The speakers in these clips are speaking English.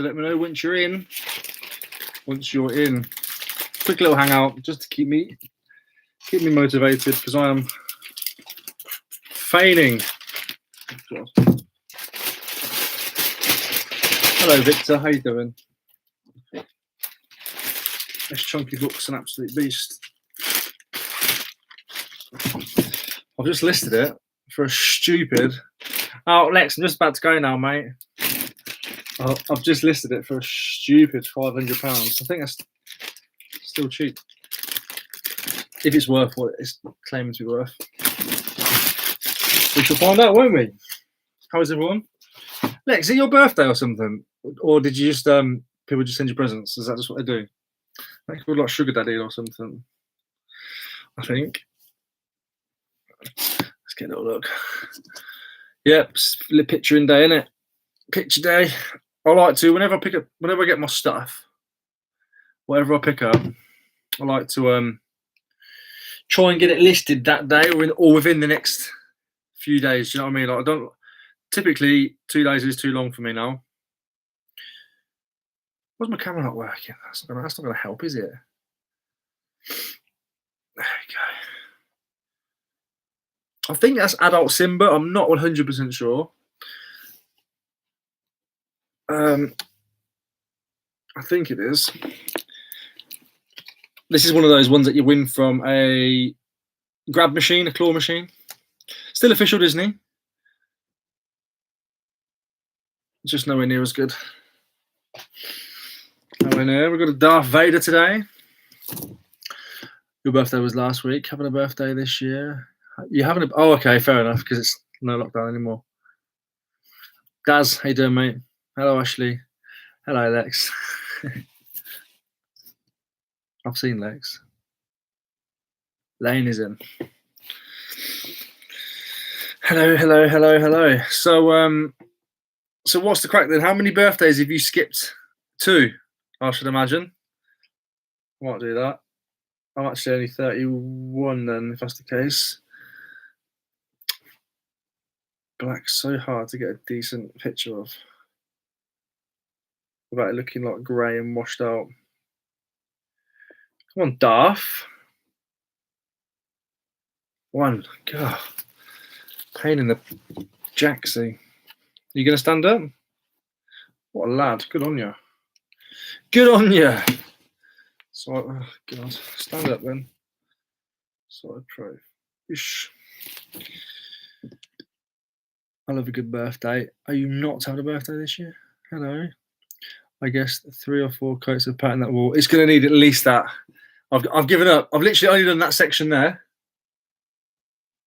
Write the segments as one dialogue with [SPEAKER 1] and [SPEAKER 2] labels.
[SPEAKER 1] to let me know once you're in. Once you're in. Quick little hangout just to keep me motivated because I am feigning. God. Hello, Victor. How you doing? This chunky book's an absolute beast. I've just listed it for a stupid. Oh, Lex, I'm just about to go now, mate. I've just listed it for a stupid £500. I think that's still cheap. If it's worth what it's claiming to be worth. We shall find out, won't we? How is everyone? Lex, is it your birthday or something? Or did you just, people just send you presents? Is that just what they do? I think people like Sugar Daddy or something. I think. Let's get a little look. Yep, picturing day, innit? Picture day. I like to, whenever I get my stuff, whatever I pick up, I like to try and get it listed that day or within the next few days. Do you know what I mean? Like, I don't typically 2 days is too long for me now. Why's my camera not working? That's not gonna help, is it? There we go. I think that's adult Simba. I'm not 100% sure. I think it is. This is one of those ones that you win from a grab machine, a claw machine. Still official Disney. Just nowhere near as good. Nowhere near. We've got a Darth Vader today. Your birthday was last week. Having a birthday this year. You having a? Oh, okay, fair enough. Because it's no lockdown anymore. Daz, how you doing, mate? Hello, Ashley. Hello, Lex. I've seen Lex. Lane is in. Hello. So what's the crack then? How many birthdays have you skipped? 2, I should imagine. I might do that. I'm actually only 31 then, if that's the case. Black's so hard to get a decent picture of. Without it looking like grey and washed out. Come on, Darth. 1. God. Pain in the jacksy. You going to stand up? What a lad. Good on you. Good on you. So, oh God. Stand up then. Side pro. Ish. I love a good birthday. Are you not having a birthday this year? Hello. I guess 3 or 4 coats of paint that wall. It's going to need at least that. I've given up. I've literally only done that section there.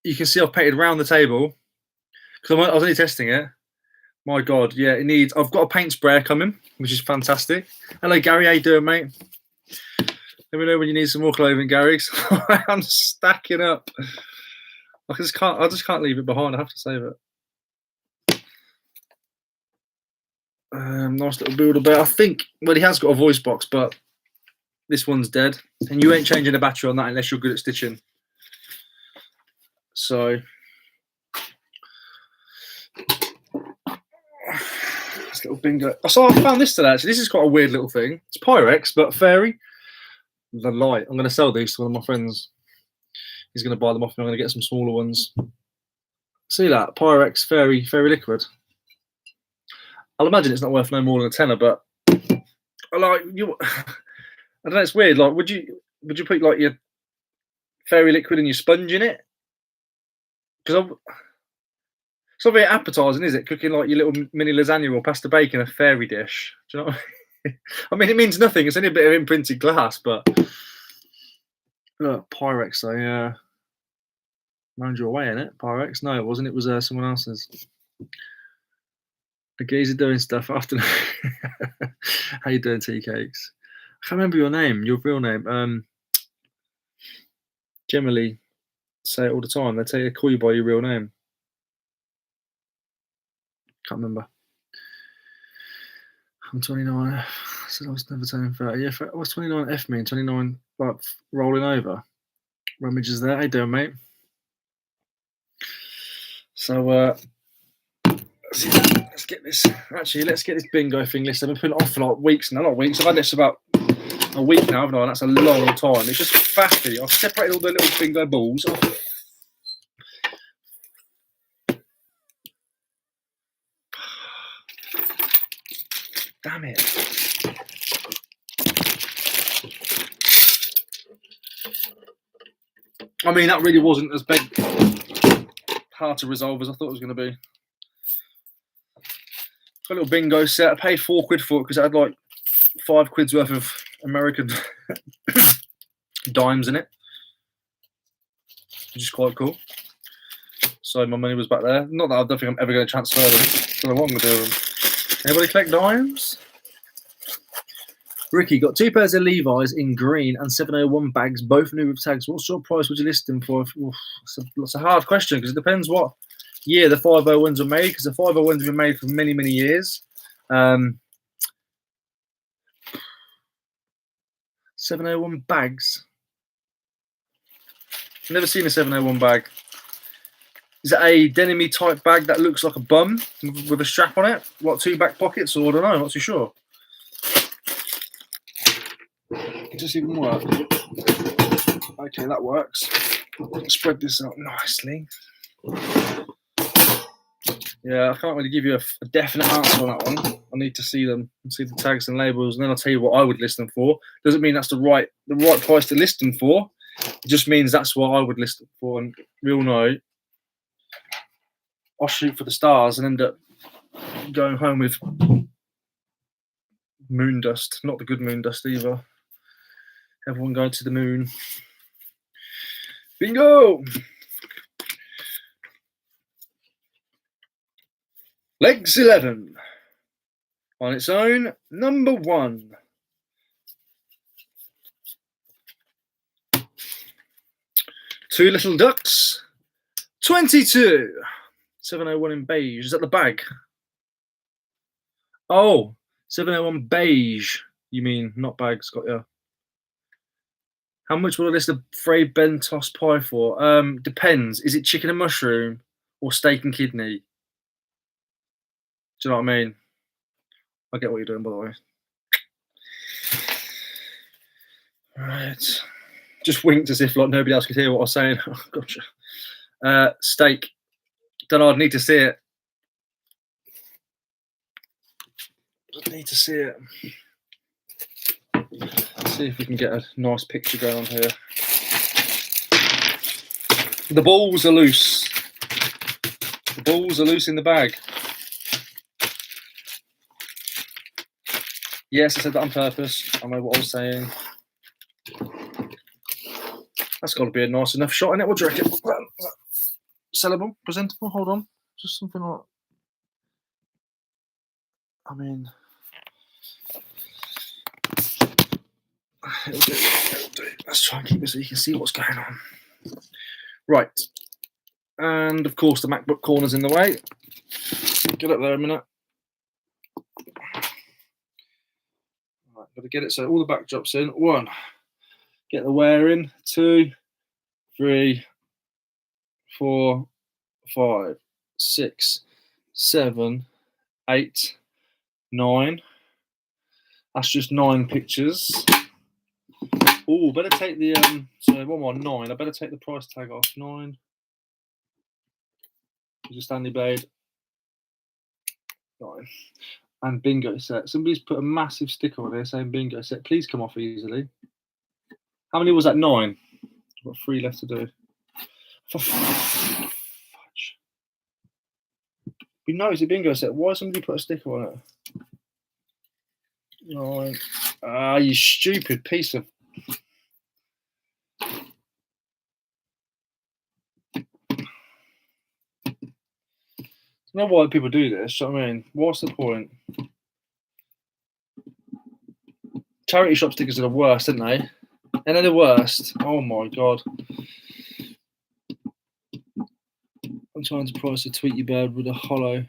[SPEAKER 1] You can see I've painted around the table because I was only testing it. My God, yeah, it needs. I've got a paint sprayer coming, which is fantastic. Hello, Gary. How you doing, mate? Let me know when you need some more clothing, Gary. I'm stacking up. I just can't leave it behind. I have to save it. Nice little build a bit. I think. Well, he has got a voice box, but this one's dead, and you ain't changing the battery on that unless you're good at stitching. So. This little bingo. So I found this today, actually. This is quite a weird little thing. It's Pyrex, but fairy. The light. I'm going to sell these to one of my friends. He's going to buy them off me. I'm going to get some smaller ones. See that? Pyrex fairy liquid. I'll imagine it's not worth no more than a tenner, but I like you. I don't know. It's weird. Like, would you put like your fairy liquid and your sponge in it? Because it's not very appetizing, is it? Cooking like your little mini lasagna or pasta bake in a fairy dish. Do you know what I mean? I mean, it means nothing. It's only a bit of imprinted glass, but Pyrex. So round your way in it. Pyrex. No, it wasn't. It was someone else's. The geezer doing stuff after. How you doing, tea cakes? I can't remember your name, your real name. Generally say it all the time. They call you by your real name. Can't remember. I'm 29. I said I was never turning 30. Yeah, what's 29F mean? 29 like rolling over. Rummage is there. How you doing, mate? So let's let's get this. Actually, let's get this bingo thing listed. I've been putting it off for like weeks now. Not weeks. I've had this about a week now, haven't I? And that's a long time. It's just faffy. I've separated all the little bingo balls. Damn it. I mean, that really wasn't as hard to resolve as I thought it was going to be. Got a little bingo set. I paid £4 for it because it had like £5 worth of American dimes in it, which is quite cool. So my money was back there. Not that I don't think I'm ever going to transfer them. I don't know what I'm going to do with them. Anybody collect dimes? Ricky, got 2 pairs of Levi's in green and 701 bags, both new with tags. What sort of price would you list them for? That's a hard question because it depends what year the 501s were made, because the 501s have been made for many, many years. 701 bags. I've never seen a 701 bag. Is it a denim-y type bag that looks like a bum with a strap on it? What, 2 back pockets? Or I don't know, I'm not too sure. Does this even work? Okay, that works. Spread this out nicely. Yeah, I can't really give you a definite answer on that one. I need to see them and see the tags and labels, and then I'll tell you what I would list them for. Doesn't mean that's the right price to list them for. It just means that's what I would list them for. And we all know I'll shoot for the stars and end up going home with moon dust. Not the good moon dust either. Everyone going to the moon. Bingo! Legs 11. On its own, number 1. Two Little Ducks. 22. 701 in beige. Is that the bag? Oh, 701 beige. You mean, not bags, got you. How much will I list a Frey Bentos pie for? Depends. Is it chicken and mushroom or steak and kidney? Do you know what I mean? I get what you're doing, by the way. Right. Just winked as if like nobody else could hear what I was saying. Oh, gotcha. Steak. Don't know, I'd need to see it. I'd need to see it. Let's see if we can get a nice picture going on here. The balls are loose. The balls are loose in the bag. Yes, I said that on purpose. I know what I was saying. That's got to be a nice enough shot in it. What do you reckon? Sellable? Presentable? Hold on. Just something like... I mean... It'll do. It'll do. Let's try and keep it so you can see what's going on. Right. And, of course, the MacBook corner's in the way. Get up there a minute. Right, got to get it so all the backdrops in. 1. Get the wear in. 2, 3, 4, 5, 6, 7, 8, 9. That's just 9 pictures. Oh, better take the sorry, 1 more 9. I better take the price tag off. 9. There's a Stanley Blade. 9. And bingo set. Somebody's put a massive sticker on here saying bingo set. Please come off easily. How many was that? 9. I've got 3 left to do. Fudge. We know it's a bingo set. Why somebody put a sticker on it? 9. Ah, you stupid piece of... I don't know why people do this. You know what I mean? What's the point? Charity shop stickers are the worst, aren't they? And they're the worst. Oh my god. I'm trying to price a Tweety Bird with a halo,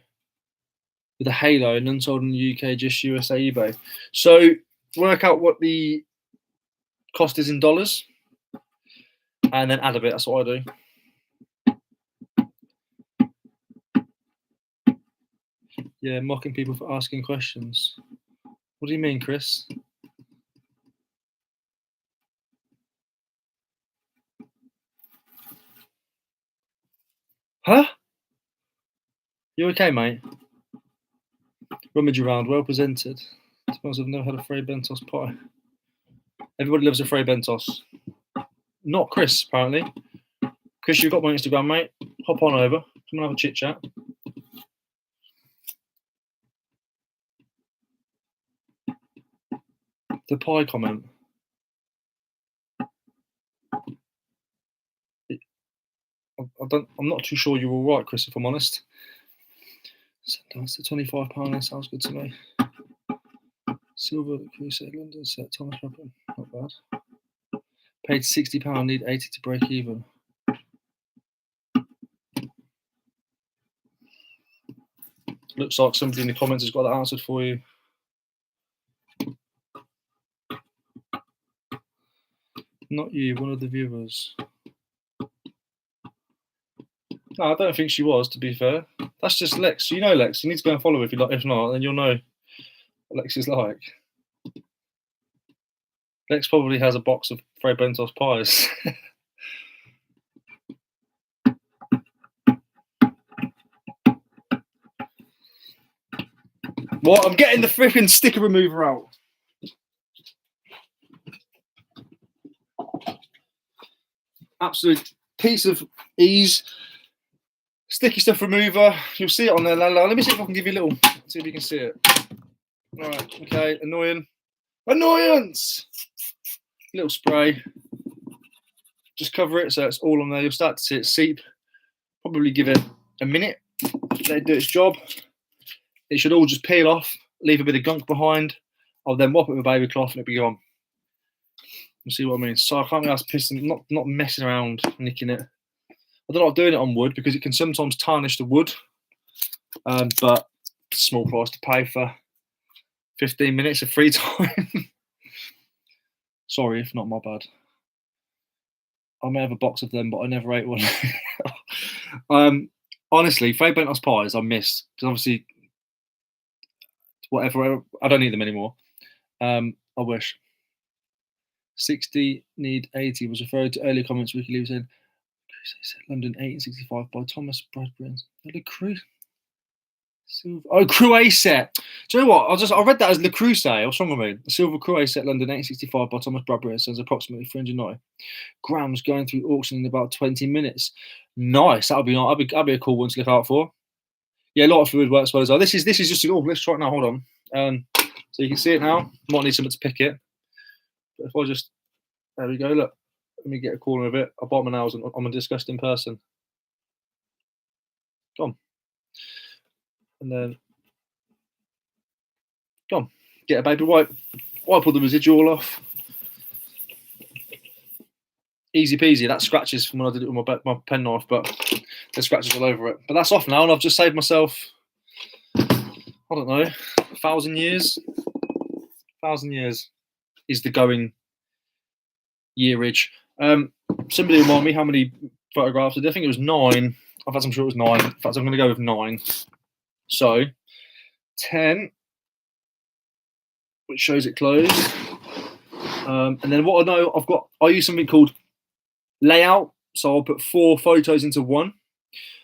[SPEAKER 1] none sold in the UK, just USA eBay. So work out what the cost is in dollars and then add a bit. That's what I do. Yeah, mocking people for asking questions. What do you mean, Chris? Huh? You okay, mate? Rummage around, well presented. To be honest, I've never had a Fray Bentos pie. Everybody loves a Fray Bentos. Not Chris, apparently. Chris, you've got my Instagram, mate. Hop on over. Come and have a chit chat. The pie comment. I'm not too sure you're all right, Chris, if I'm honest. That's the £25. That sounds good to me. Silver Crusade London set Thomas Robin. Not bad. Paid £60, need 80 to break even. Looks like somebody in the comments has got that answered for you. Not you, one of the viewers. No, I don't think she was, to be fair. That's just Lex. You know Lex. You need to go and follow her if you like. If not, then you'll know what Lex is like. Lex probably has a box of Fray Bentos pies. What? I'm getting the freaking sticker remover out. Absolute piece of ease. Sticky stuff remover. You'll see it on there. Let me see if I can give you a little. See if you can see it. All right. Okay. Annoying. Annoyance. Little spray. Just cover it so it's all on there. You'll start to see it seep. Probably give it a minute. Let it do its job. It should all just peel off. Leave a bit of gunk behind. I'll then mop it with a baby cloth and it'll be gone. You see what I mean? So I can't be asked pissing, not messing around, nicking it. I don't like doing it on wood because it can sometimes tarnish the wood. But small price to pay for 15 minutes of free time. Sorry if not my bad. I may have a box of them, but I never ate one. Honestly, Fray Bentos pies I miss because obviously, whatever, I don't eat them anymore. I wish. 60 need 80 was referred to earlier comments WikiLeaks saying London 1865 by Thomas Bradbury. Le Cru. Oh, Cruet set. Do you know what? I read that as Le Creuset. What's wrong with me? The silver Cruet set London 1865 by Thomas Bradbury says approximately 390 grams going through auction in about 20 minutes. Nice. That'd be nice. That'd be a cool one to look out for. Yeah, a lot of fluid works well as well. This is just let's try it now. Hold on. So you can see it now. Might need something to pick it. But if I just there we go. Look, let me get a corner of it. I bite my nails and I'm a disgusting person. Come. And then come. Get a baby wipe. Wipe all the residual off. Easy peasy. That scratches from when I did it with my penknife, but there's scratches all over it. But that's off now, and I've just saved myself, I don't know, 1,000 years. 1,000 years is the going yearage. Somebody remind me how many photographs I did. I think it was 9. In fact, I'm sure it was 9. In fact, I'm going to go with 9. So 10, which shows it closed. And then what I know, I use something called layout. So I'll put 4 photos into one.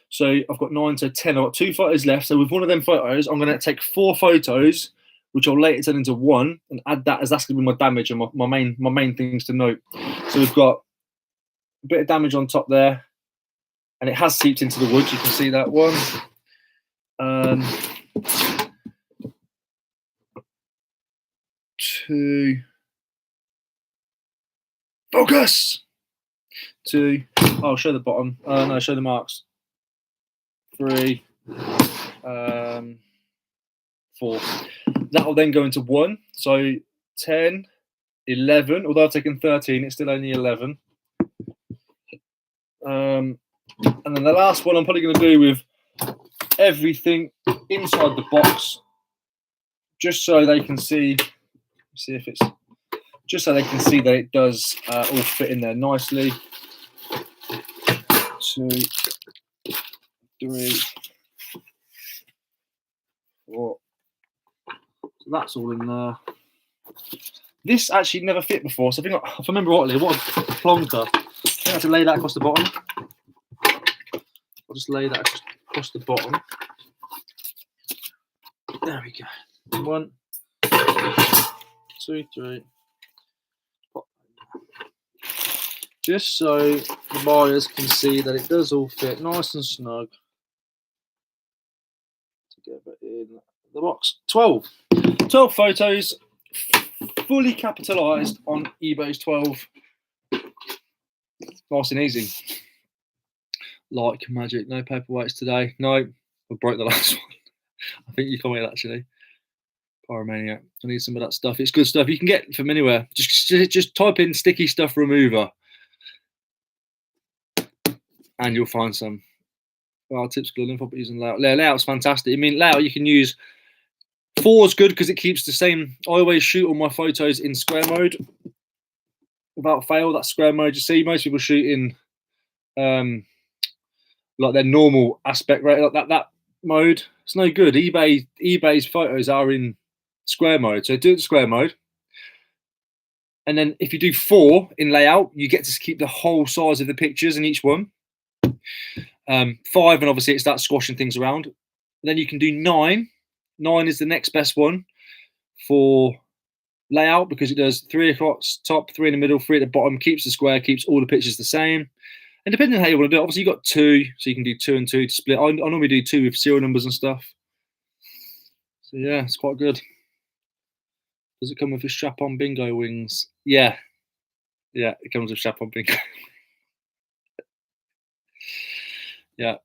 [SPEAKER 1] So I've got 9, so 10. I've got 2 photos left. So with one of them photos, I'm going to take 4 photos, which I'll later turn into one, and add that as that's going to be my damage and my main things to note. So we've got a bit of damage on top there, and it has seeped into the wood. You can see that one. 2. Focus. 2. I'll show the bottom. No, show the marks. 3. 4. That will then go into 1. So 10, 11. Although I've taken 13, it's still only 11. And then the last one I'm probably going to do with everything inside the box, just so they can see if it's just so they can see that it does all fit in there nicely. 2, 3, So that's all in there. This actually never fit before, so I think, if I remember rightly, what a plonker. I think I have to lay that across the bottom. I'll just lay that across the bottom. There we go. 1, 2, 3. Just so the buyers can see that it does all fit nice and snug together in the box. 12 photos, fully capitalized on eBay's 12. Nice and easy. Like magic. No paperweights today. No, I broke the last one. I think you commented actually. Pyromaniac. I need some of that stuff. It's good stuff. You can get from anywhere. Just type in sticky stuff remover and you'll find some. Well, tips good info using layout. Layout's fantastic. I mean, layout you can use. 4 is good because it keeps the same. I always shoot all my photos in square mode. Without fail, that's square mode. You see, most people shoot in like their normal aspect rate, like that mode. It's no good. eBay's photos are in square mode, so do it in square mode. And then if you do 4 in layout, you get to keep the whole size of the pictures in each one. 5, and obviously it starts squashing things around. And then you can do 9. 9 is the next best one for layout because it does 3 across top, 3 in the middle, 3 at the bottom, keeps the square, keeps all the pictures the same. And depending on how you want to do it, obviously you've got 2, so you can do 2 and 2 to split. I normally do 2 with serial numbers and stuff. So yeah, it's quite good. Does it come with a strap-on bingo wings? Yeah. Yeah, it comes with strap-on bingo. Yeah.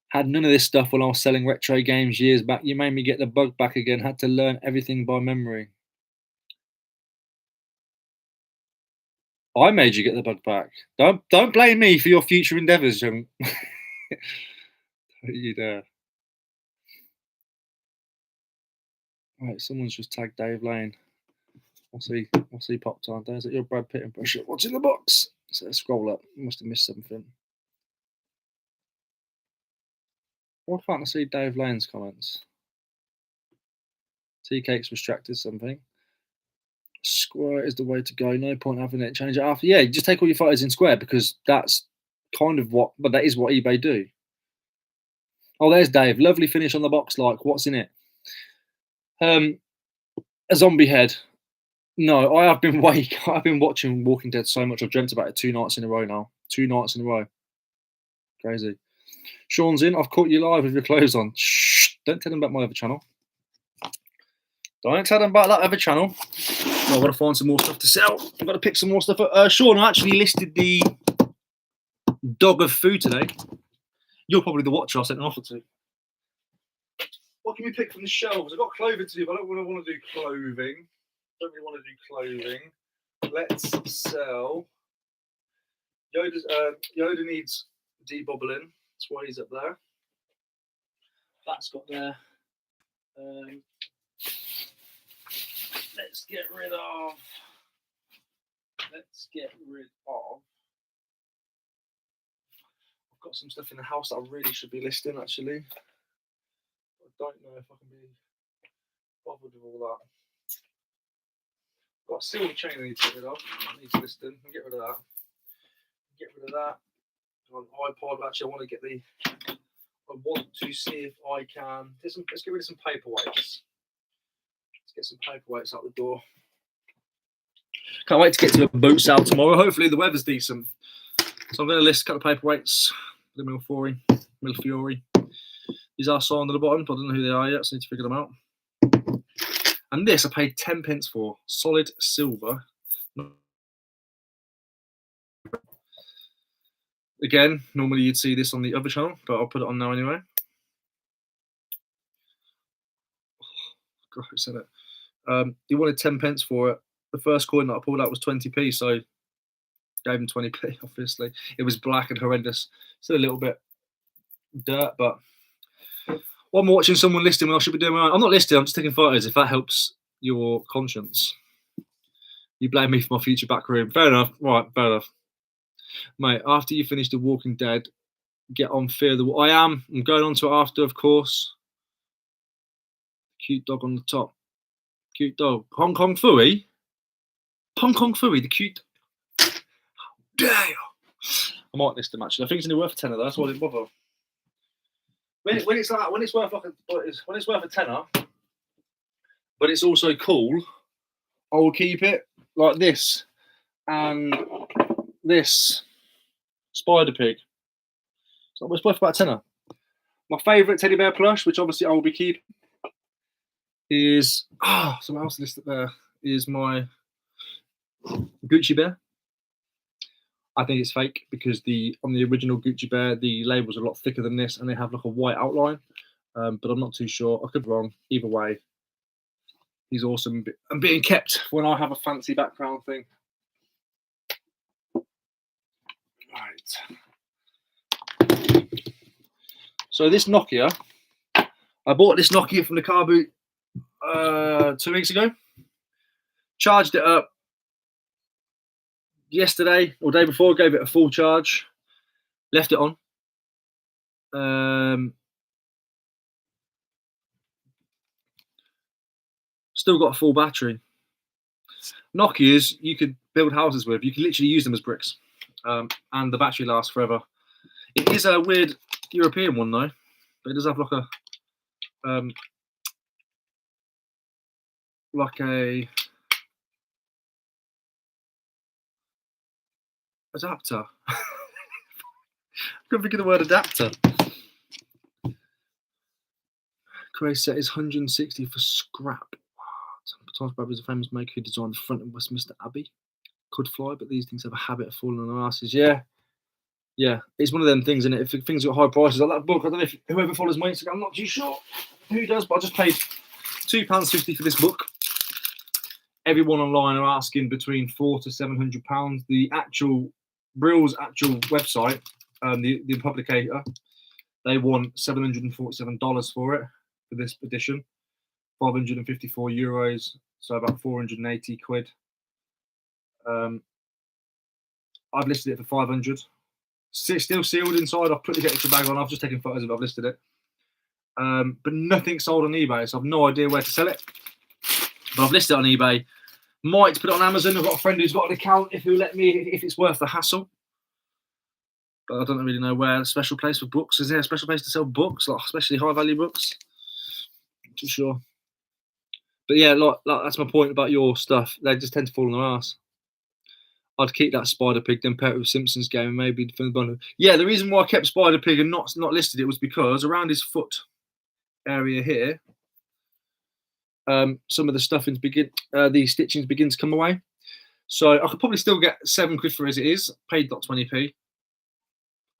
[SPEAKER 1] Had none of this stuff when I was selling retro games years back. You made me get the bug back again. Had to learn everything by memory. I made you get the bug back. Don't blame me for your future endeavours, young. You dare. Right, someone's just tagged Dave Lane. I'll see pop time. There's your Brad Pitt impression. What's in the box? So scroll up. Must have missed something. Why can't I see Dave Lane's comments? Tea cakes restricted something. Square is the way to go. No point having it change it after. Yeah, you just take all your photos in square because that's kind of what, but that is what eBay do. Oh, there's Dave. Lovely finish on the box. Like, what's in it? A zombie head. No, I've been watching Walking Dead so much. I've dreamt about it 2 nights in a row now. 2 nights in a row. Crazy. Sean's in. I've caught you live with your clothes on. Shh! Don't tell them about my other channel. Don't tell them about that other channel. I've got to find some more stuff to sell. I've got to pick some more stuff up. Sean, I actually listed the dog of food today. You're probably the watcher I sent an offer to. What can we pick from the shelves? I've got clothing to do, but I don't really want to do clothing. Don't really want to do clothing. Let's sell. Yoda needs debobbling. That's why he's up there. That's got there. Let's get rid of. I've got some stuff in the house that I really should be listing actually. I don't know if I can be bothered with all that. I've got a silver chain I need to get rid of. I need to list them. Get rid of that. Get rid of that. On iPod, actually, I want to get the. I want to see if I can. Let's get rid of some paperweights. Let's get some paperweights out the door. Can't wait to get to a boot sale tomorrow. Hopefully the weather's decent. So I'm going to list a couple of paperweights. The Milfiori. These are signed at the bottom, but I don't know who they are yet, so I need to figure them out. And this I paid 10p for. Solid silver. Again, normally you'd see this on the other channel, but I'll put it on now anyway. God, who said it? He wanted 10p for it. The first coin that I pulled out was 20p, so I gave him 20p, obviously. It was black and horrendous. Still a little bit dirt, but I'm watching someone listing when I should be doing my own. I'm not listing, I'm just taking photos if that helps your conscience. You blame me for my future back room. Fair enough. Right, fair enough. Mate, after you finish The Walking Dead, get on Fear the... I'm going on to it after, of course. Cute dog on the top. Cute dog. Hong Kong Fooey. Hong Kong Fooey, the cute. Damn. I might list them actually. I think it's only worth a tenner though. That's why I didn't bother. When it's worth a tenner, but it's also cool, I will keep it like this and this spider pig. So it's worth about a tenner. My favourite teddy bear plush, which obviously I will be keeping, is someone else listed there, is my Gucci bear. I think it's fake because on the original Gucci bear, the label's a lot thicker than this and they have like a white outline. But I'm not too sure. I could be wrong. Either way, he's awesome. I'm being kept when I have a fancy background thing. Right. So this Nokia, I bought this Nokia from the car boot 2 weeks ago. Charged it up yesterday or day before, gave it a full charge, left it on. Still got a full battery. Nokias you could build houses with. You can literally use them as bricks, and the battery lasts forever. It is a weird European one though, but it does have like a adapter. I couldn't think of the word adapter. Crazy set is 160 for scrap. Thomas Bradbury is a famous maker who designed the front of Westminster Abbey. Could fly, but these things have a habit of falling on their asses. Yeah. It's one of them things, isn't it? If things got high prices, like that book, I don't know if whoever follows my Instagram, I'm not too sure who does, but I just paid £2.50 for this book. Everyone online are asking between £400 to £700. The actual Brill's actual website, the publicator, they want $747 for it for this edition. 554 euros, so about 480 quid. I've listed it for 500. Still sealed inside. I've put the extra bag on. I've just taken photos of it. I've listed it. But nothing sold on eBay, so I've no idea where to sell it. But I've listed it on eBay. Might put it on Amazon. I've got a friend who's got an account if he'll let me, if it's worth the hassle. But I don't really know where. A special place for books. Is there a special place to sell books, like especially high value books? Not too sure. But yeah, like that's my point about your stuff. They just tend to fall on their ass. I'd keep that Spider Pig, then pair it with Simpsons game, and maybe defend the bundle. Yeah, the reason why I kept Spider Pig and not listed it was because around his foot area here, some of the stuffings the stitchings begin to come away. So I could probably still get £7 for it as it is. Paid not 20p.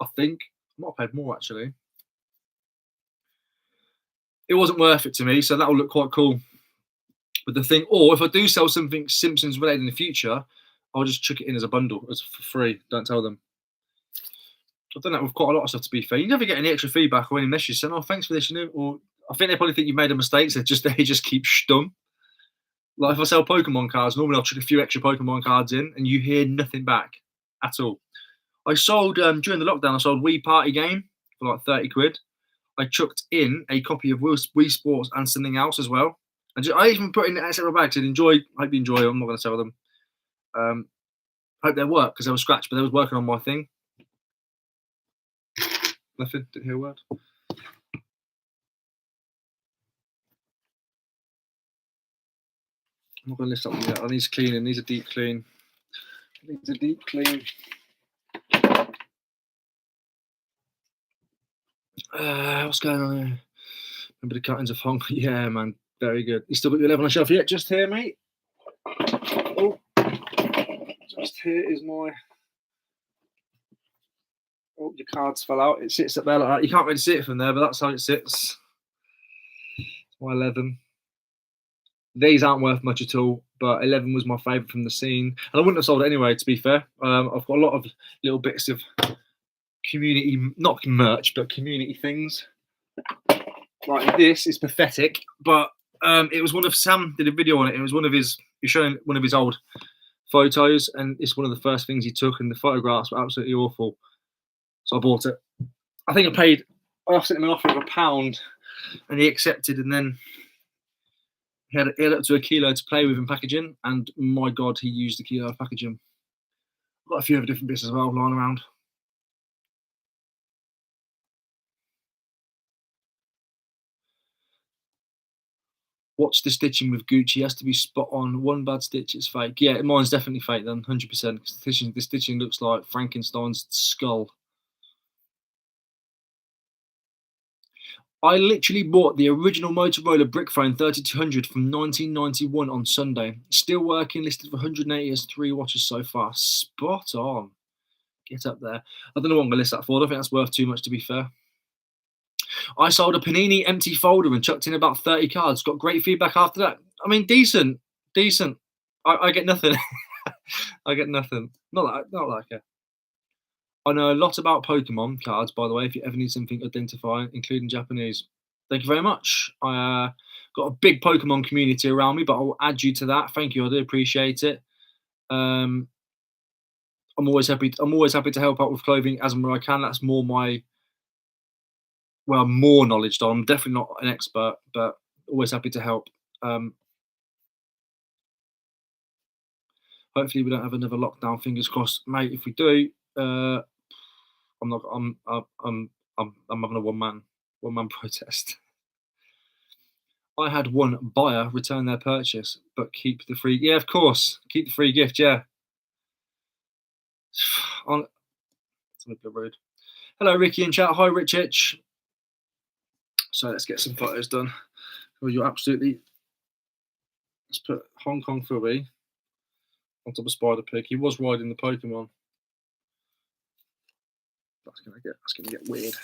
[SPEAKER 1] I think I might have paid more actually. It wasn't worth it to me, so that will look quite cool. But the thing, or if I do sell something Simpsons related in the future, I'll just chuck it in as a bundle, as for free. Don't tell them. I've done that with quite a lot of stuff, to be fair. You never get any extra feedback or any messages saying, "Oh, thanks for this," or I think they probably think you made a mistake. So they just keep stum. Like if I sell Pokemon cards, normally I'll chuck a few extra Pokemon cards in, and you hear nothing back at all. I sold during the lockdown. I sold Wii Party Game for like 30 quid. I chucked in a copy of Wii Sports and something else as well. And I even put in a separate bag. So hope you enjoy them. I'm not going to sell them. Hope they work because they were scratched, but they was working on my thing. Nothing. Didn't hear a word. I'm not going to list up yet. I need to clean it. Needs a deep clean. What's going on here? Remember the cuttings of Hong Kong? Yeah, man. Very good. You still got your 11 on shelf yet? Just here, mate. Oh, just here is my. Oh, your cards fell out. It sits up there like that. You can't really see it from there, but that's how it sits. It's my 11. These aren't worth much at all, but 11 was my favourite from the scene. And I wouldn't have sold it anyway, to be fair. I've got a lot of little bits of community, not merch, but community things. Like this is pathetic, but it was one of Sam did a video on it. It was one of his, he's showing one of his old photos, and it's one of the first things he took, and the photographs were absolutely awful. So I bought it. I think I sent him an offer of £1, and he accepted, and then He had up to a kilo to play with in packaging, and my God, he used the kilo of packaging. Got a few other different bits as well lying around. Watch the stitching with Gucci. Has to be spot on. One bad stitch, it's fake. Yeah, mine's definitely fake then, 100%. The stitching looks like Frankenstein's skull. I literally bought the original Motorola brick phone 3200 from 1991 on Sunday. Still working, listed for 180 as 3 watches so far. Spot on. Get up there. I don't know what I'm going to list that for. I don't think that's worth too much, to be fair. I sold a Panini empty folder and chucked in about 30 cards. Got great feedback after that. I mean, decent. I get nothing. I get nothing. Not like it. I know a lot about Pokemon cards, by the way, if you ever need something identifying, including Japanese. Thank you very much. I got a big Pokemon community around me, but I'll add you to that. Thank you. I do appreciate it. I'm always happy to help out with clothing as and where I can. That's more my more knowledge on. I'm definitely not an expert, but always happy to help. Hopefully we don't have another lockdown. Fingers crossed, mate. If we do, I'm having a one man protest. I had one buyer return their purchase, but keep the free. Yeah, of course, keep the free gift. Yeah. It's a bit rude. Hello, Ricky in chat. Hi, Rich Hitch. So let's get some photos done. Oh, you're absolutely. Let's put Hong Kong Philby on top of Spider Pig. He was riding the Pokemon. That's gonna get weird.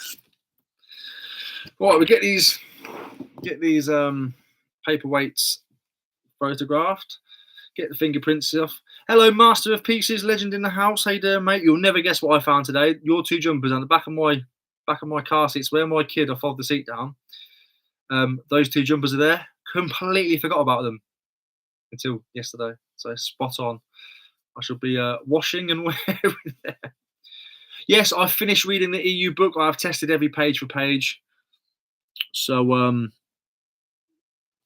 [SPEAKER 1] Right, we get these paperweights photographed. Get the fingerprints off. Hello, Master of Pieces, legend in the house. Hey there, mate. You'll never guess what I found today. Your 2 jumpers on the back of my car seats where my kid, I fold the seat down. Those 2 jumpers are there. Completely forgot about them until yesterday. So spot on. I shall be washing and wearing them. Yes, I've finished reading the EU book. I've tested every page for page. So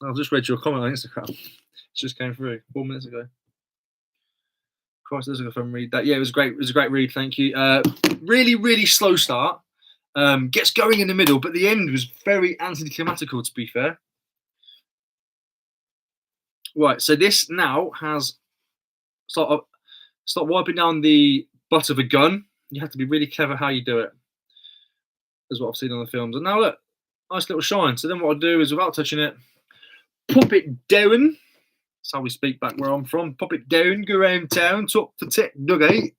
[SPEAKER 1] I've just read your comment on Instagram. It just came through 4 minutes ago. Christ, there's if I read that. Yeah, it was great. It was a great read. Thank you. Really, really slow start. Gets going in the middle, but the end was very anticlimactical, to be fair. Right, so this now has start wiping down the butt of a gun. You have to be really clever how you do it. That's what I've seen on the films. And now look, nice little shine. So then what I'll do is, without touching it, pop it down. That's how we speak back where I'm from. Pop it down, go around town, talk for tech, nugget.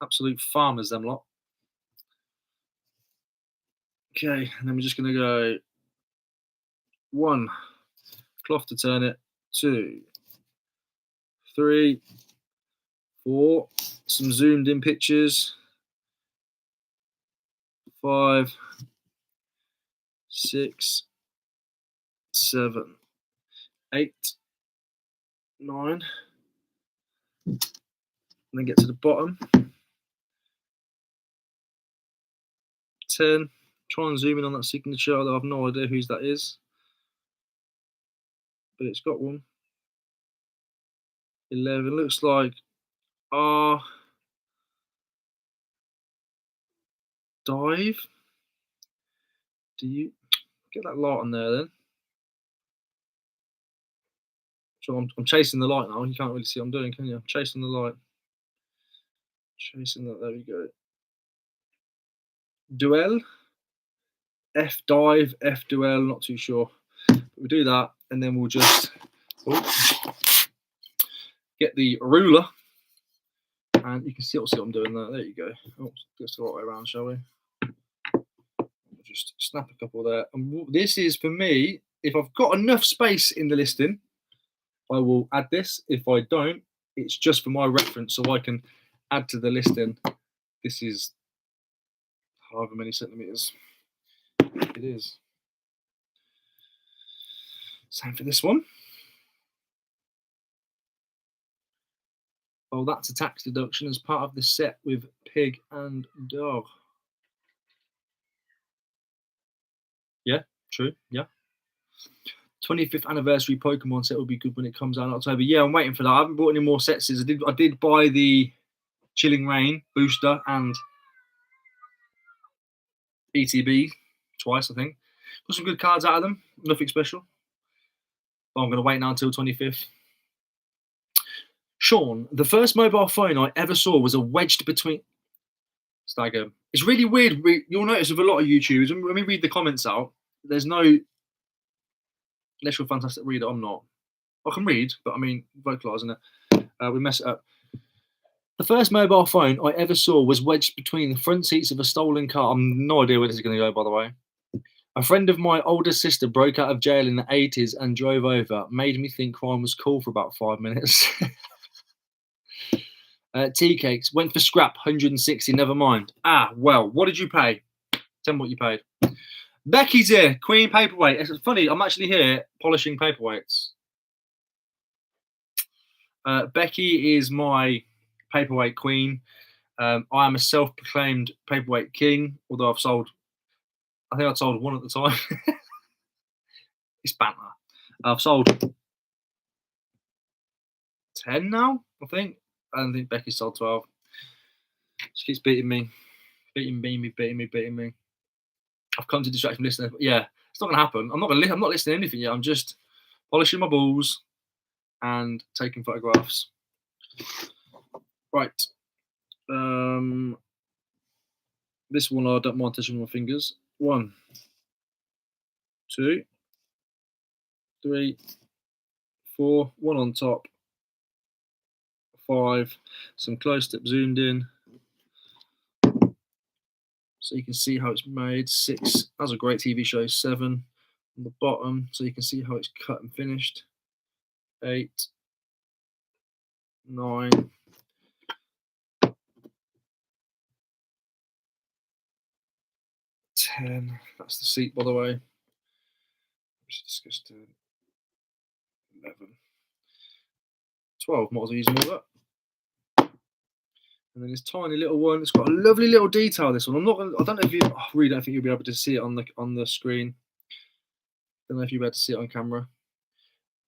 [SPEAKER 1] Absolute farmers, them lot. Okay, and then we're just going to go 1, cloth to turn it, 2, 3, 4, some zoomed in pictures, 5, 6, 7, 8, 9, and then get to the bottom, 10. Try and zoom in on that signature, although I have no idea whose that is, but it's got one. 11 looks like R. Dive. Do you get that light on there then? So I'm chasing the light now. You can't really see what I'm doing, can you? I'm chasing the light. Chasing that. There we go. Duel. F dive. F duel. Not too sure. But we'll do that, and then we'll just get the ruler, and you can see what I'm doing there. There you go. Oh, just the right way around, shall we? We'll just snap a couple there. And this is for me. If I've got enough space in the listing, I will add this. If I don't, it's just for my reference, so I can add to the listing. This is however many centimeters it is. Same for this one. Oh, that's a tax deduction as part of the set with pig and dog. Yeah, true. Yeah. 25th anniversary Pokemon set will be good when it comes out in October. Yeah, I'm waiting for that. I haven't bought any more sets. I did buy the Chilling Rain booster and ETB twice, I think. Got some good cards out of them. Nothing special. But I'm going to wait now until 25th. Sean, the first mobile phone I ever saw was a wedged between. Stagger. It's really weird. You'll notice with a lot of YouTubers, when we read the comments out, there's no. Unless you're a fantastic reader, I'm not. I can read, but I mean, vocalising it. We mess it up. The first mobile phone I ever saw was wedged between the front seats of a stolen car. I've no idea where this is going to go, by the way. A friend of my older sister broke out of jail in the 80s and drove over. Made me think crime was cool for about 5 minutes. Tea cakes. Went for scrap, 160, never mind. Ah, well, what did you pay? Tell me what you paid. Becky's here, Queen Paperweight. It's funny, I'm actually here polishing paperweights. Becky is my paperweight queen. I am a self-proclaimed paperweight king, although I think I've sold one at the time. It's banter. I've sold 10 now, I think. I don't think Becky's sold 12. She keeps beating me. Beating me. I've come to distract from listening. Yeah, it's not going to happen. I'm not listening to anything yet. I'm just polishing my balls and taking photographs. Right. This one I don't mind touching with my fingers. 1, 2, 3, 4. 1 on top. 5. Some close-up zoomed in. So you can see how it's made. 6. That's a great TV show. 7 on the bottom, so you can see how it's cut and finished. 8, 9, 10. That's the seat, by the way. Which is disgusting. 11, 12. Might as well use more of that. And then this tiny little one. It's got a lovely little detail. This one. I don't know if you. I really don't think you'll be able to see it on the screen. Don't know if you'll be able to see it on camera.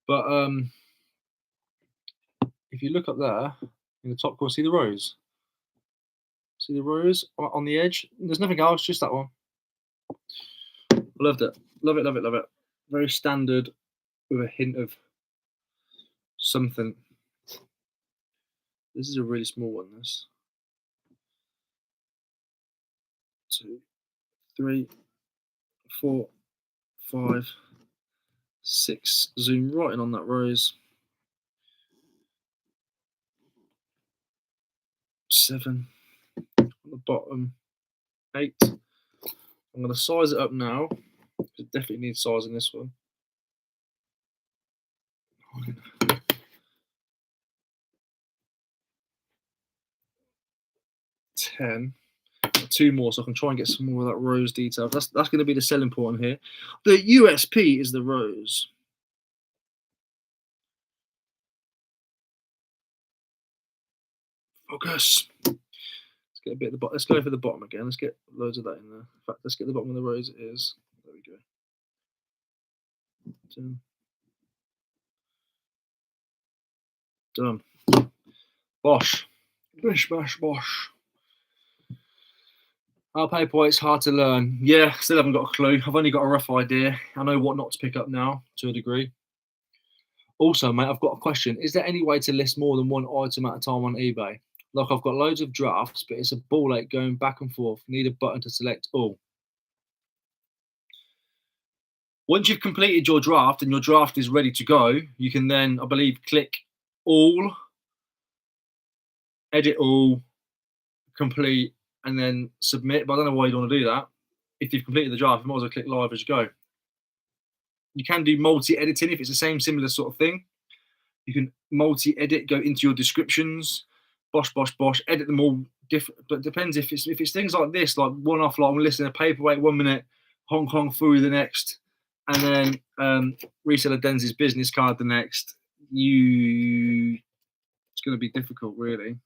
[SPEAKER 1] But if you look up there in the top corner, see the rose. See the rose on the edge. There's nothing else. Just that one. Loved it. Love it. Very standard with a hint of something. This is a really small one. This. 2, 3, 4, 5, 6. Zoom right in on that rose. 7 on the bottom. 8. I'm going to size it up now. It definitely needs sizing this one. 9. 10. 2 more, so I can try and get some more of that rose detail. That's going to be the selling point here. The USP is the rose. Focus. Let's get a bit at the bottom. Let's go for the bottom again. Let's get loads of that in there. In fact, let's get the bottom of the rose. It is. There we go. 10. Done. Bosh. Bish, bash, bosh. Our paperweight's hard to learn. Yeah, still haven't got a clue. I've only got a rough idea. I know what not to pick up now, to a degree. Also, mate, I've got a question. Is there any way to list more than one item at a time on eBay? Like, I've got loads of drafts, but it's a ball ache going back and forth. Need a button to select all. Once you've completed your draft and your draft is ready to go, you can then, I believe, click all, edit all, complete, and then submit. But I don't know why you want to do that. If you've completed the draft, you might as well click live as you go. You can do multi-editing if it's the same similar sort of thing. You can multi-edit, go into your descriptions, bosh, edit them all different. But it depends if it's things like this, like one-off, like I'm listing a paperweight 1 minute, Hong Kong Foo the next, and then reseller Denz's business card the next. It's going to be difficult, really.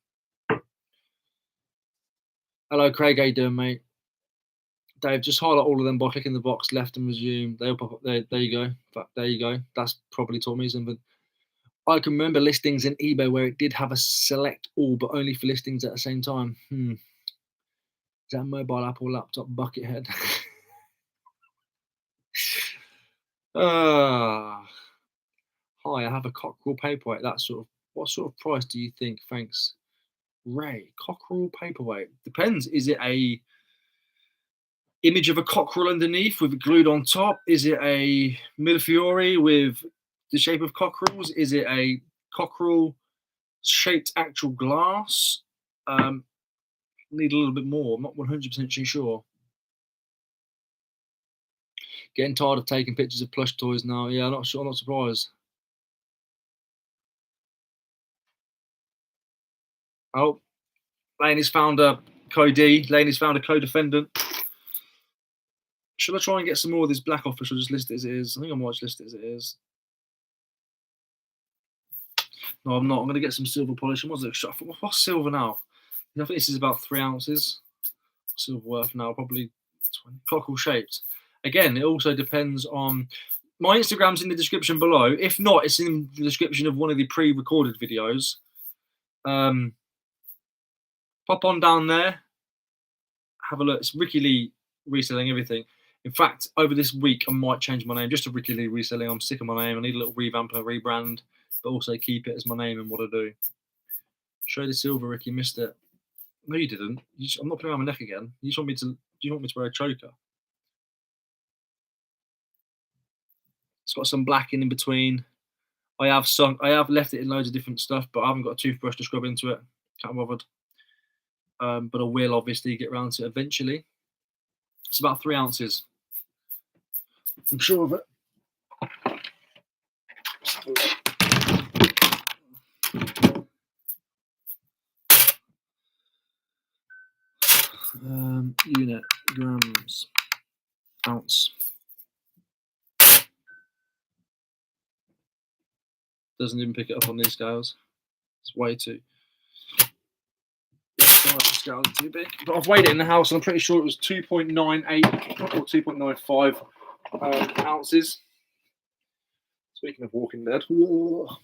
[SPEAKER 1] Hello, Craig. How you doing, mate? Dave, just highlight all of them by clicking the box left and resume. They'll pop up there. There you go. There you go. That's probably taught me something. I can remember listings in eBay where it did have a select all, but only for listings at the same time. Is that a mobile app or laptop? Buckethead. Hi, I have a cockerel paperweight. What sort of price do you think? Thanks, Ray. Cockerel paperweight depends. Is it a image of a cockerel underneath with it glued on top? Is it a Millefiori with the shape of cockerels? Is it a cockerel shaped actual glass? Need a little bit more. I'm not 100% sure. Getting tired of taking pictures of plush toys now. Yeah, I'm not sure. I'm not surprised. Oh, Laney's found a co-D. Laney's found a co-defendant. Should I try and get some more of this black off, or should I just list it as it is? I think I might just list it as it is. No, I'm not. I'm going to get some silver polish. What's silver now? I think this is about 3 ounces. Silver worth now, probably 20. Cockle shaped. Again, it also depends on... My Instagram's in the description below. If not, it's in the description of one of the pre-recorded videos. Pop on down there. Have a look. It's Ricky Lee Reselling Everything. In fact, over this week, I might change my name just to Ricky Lee Reselling. I'm sick of my name. I need a little revamp and a rebrand, but also keep it as my name and what I do. Show the silver, Ricky. Missed it. No, you didn't. I'm not putting around my neck again. You just want me to... Do you want me to wear a choker? It's got some black in between. I have left it in loads of different stuff, but I haven't got a toothbrush to scrub into it. Can't be bothered. But I will obviously get around to it eventually. It's about 3 ounces. I'm sure of it. Unit, grams, ounce. Doesn't even pick it up on these scales. It's way too. The scales are too big. But I've weighed it in the house, and I'm pretty sure it was 2.98 or 2.95 ounces. Speaking of Walking Dead, what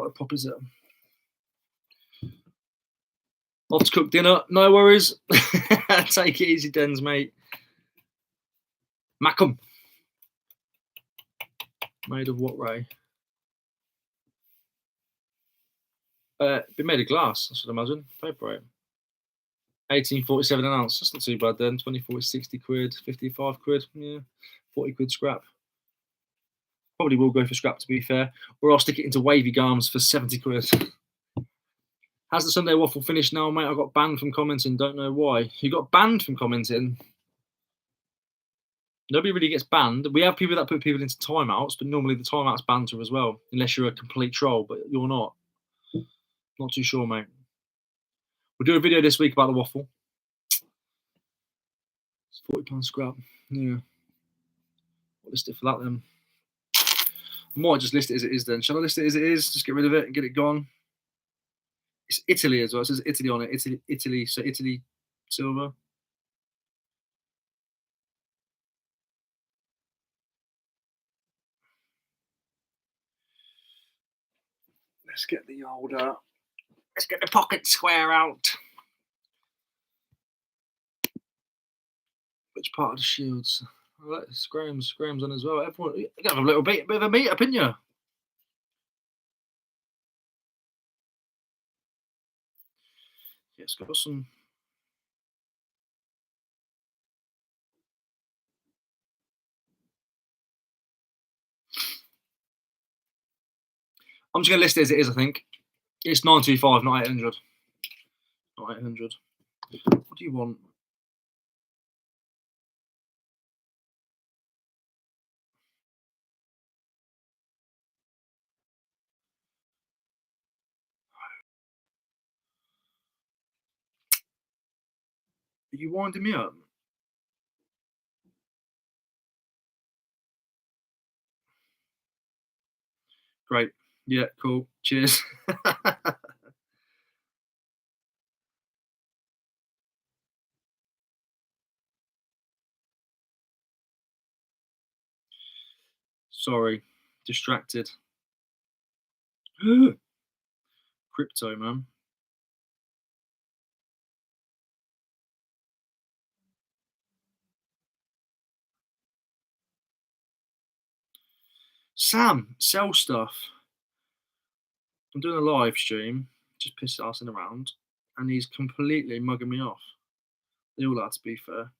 [SPEAKER 1] a pop is it? Off to cook dinner. No worries. Take it easy, Dens, mate. Macum. Made of what, Ray? Been made of glass, I should imagine. Paperweight. 18.47 an ounce. That's not too bad then. 24 is 60 quid, 55 quid. Yeah, 40 quid scrap. Probably will go for scrap, to be fair. Or I'll stick it into wavy garms for 70 quid. Has the Sunday waffle finished now, mate? I got banned from commenting. Don't know why. You got banned from commenting? Nobody really gets banned. We have people that put people into timeouts, but normally the timeout's banter as well, unless you're a complete troll, but you're not. Not too sure, mate. We'll do a video this week about the waffle. It's £40 scrap. Yeah. I'll list it for that then. I might just list it as it is then. Shall I list it as it is? Just get rid of it and get it gone. It's Italy as well. It says Italy on it. Italy. So Italy silver. Let's get the old. Let's get the pocket square out. Which part of the shields? I like Graham's on as well. Everyone, you got a little bit of a meet up, in you? Yeah, it's got some. I'm just going to list it as it is, I think. It's 925, not 800. Not 800. What do you want? Are you winding me up? Great. Yeah, cool. Cheers. Sorry, distracted. Crypto, man. Sam, sell stuff. I'm doing a live stream, just pissed assing around, and he's completely mugging me off. They all are, to be fair.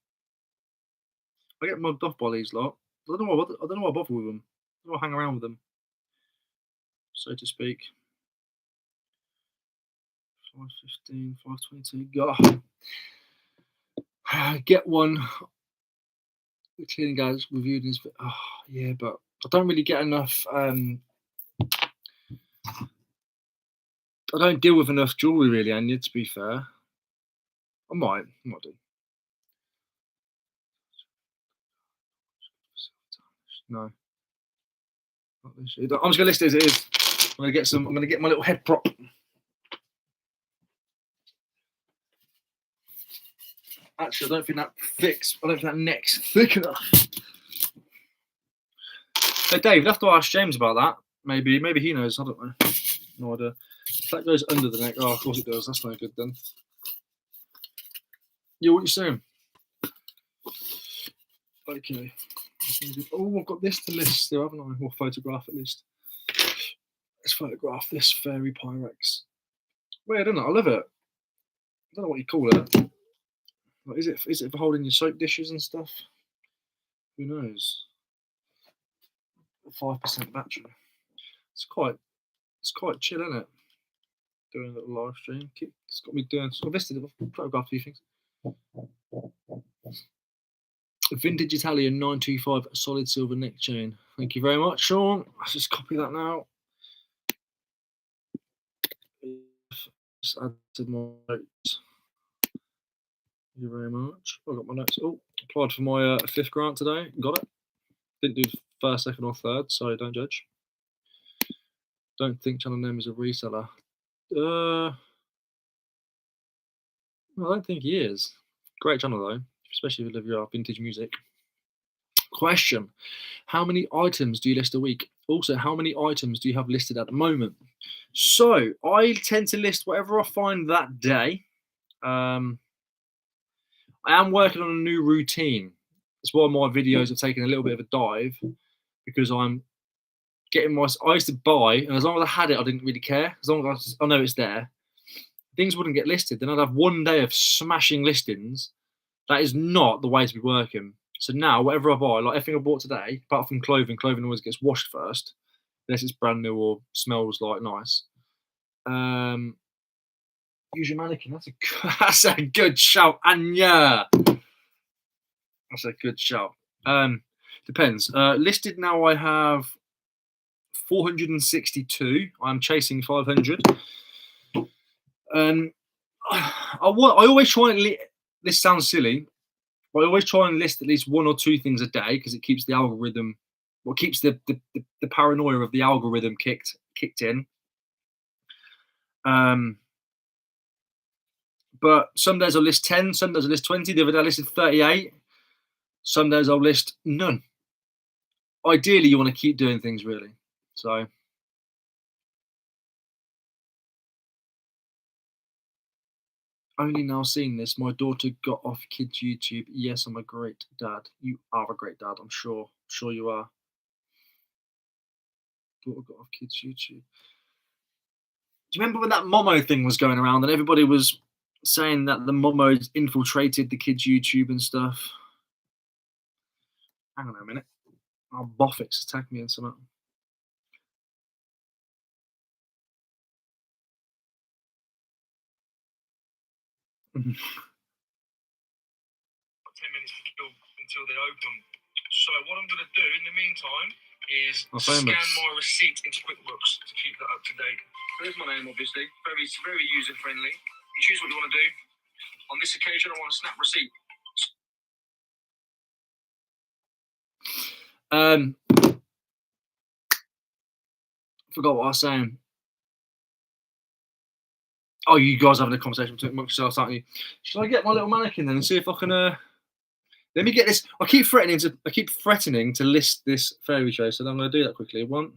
[SPEAKER 1] I get mugged off by these lot. I don't know why I bother with them. I don't know why I hang around with them, so to speak. 5:15, 5:22. God. Get one. The cleaning guys reviewed his. Oh, yeah, but I don't really get enough. I don't deal with enough jewellery really, Anya, to be fair. I might do. No. Not this year. I'm just gonna list it as it is. I'm gonna get my little head prop. Actually, I don't think that neck's thick enough. Hey Dave, you'll have to ask James about that. Maybe he knows, I don't know. No idea. If that goes under the neck, oh of course it does, that's no good then. Yeah, what are you saying? Okay. Oh, I've got this to list still, haven't I? Or photograph at least. Let's photograph this fairy Pyrex. Weird, isn't it? I love it. I don't know what you call it. Like, is it for holding your soap dishes and stuff? Who knows? 5% battery. It's quite chill, isn't it? Doing a little live stream. It's got me doing. So I've listed it. I've photographed a few things. Vintage Italian 925 solid silver neck chain. Thank you very much, Sean. Let's just copy that now. Just add to my notes. Thank you very much. I got my notes. Oh, applied for my 5th grant today. Got it. Didn't do first, second, or third, so don't judge. Don't think channel name is a reseller. I don't think he is. Great channel though, especially if you love your vintage music. Question: how many items do you list a week? Also, how many items do you have listed at the moment? So I tend to list whatever I find that day. I am working on a new routine. That's why my videos have taken a little bit of a dive, because I'm getting I used to buy, and as long as I had it, I didn't really care. As long as I know it's there, things wouldn't get listed. Then I'd have one day of smashing listings. That is not the way to be working. So now, whatever I buy, like everything I bought today, apart from clothing always gets washed first, unless it's brand new or smells like nice. Use your mannequin. That's a good shout, Anya. That's a good shout. Depends. Listed now, I have 462. I'm chasing 500. I always try and this sounds silly, but I always try and list at least 1 or 2 things a day, because it keeps the algorithm, keeps the paranoia of the algorithm kicked in. But some days I'll list 10, some days I'll list 20. The other day I listed 38. Some days I'll list none. Ideally, you want to keep doing things, really. So. Only now seeing this, my daughter got off kids' YouTube. Yes, I'm a great dad. You are a great dad, I'm sure. Sure you are. Daughter got off kids' YouTube. Do you remember when that Momo thing was going around and everybody was saying that the Momos infiltrated the kids' YouTube and stuff? Hang on a minute. Our Boffix attacked me and something. Mm-hmm. 10 minutes to kill until they open. So what I'm going to do in the meantime is scan my receipt into QuickBooks to keep that up to date. There's my name, obviously. Very user friendly. You choose what you want to do. On this occasion, I want a snap receipt. Forgot what I was saying. Oh, you guys having a conversation amongst yourselves, aren't you? Should I get my little mannequin then and see if I can Let me get this. I keep threatening to list this fairy show, so I'm going to do that quickly. 1,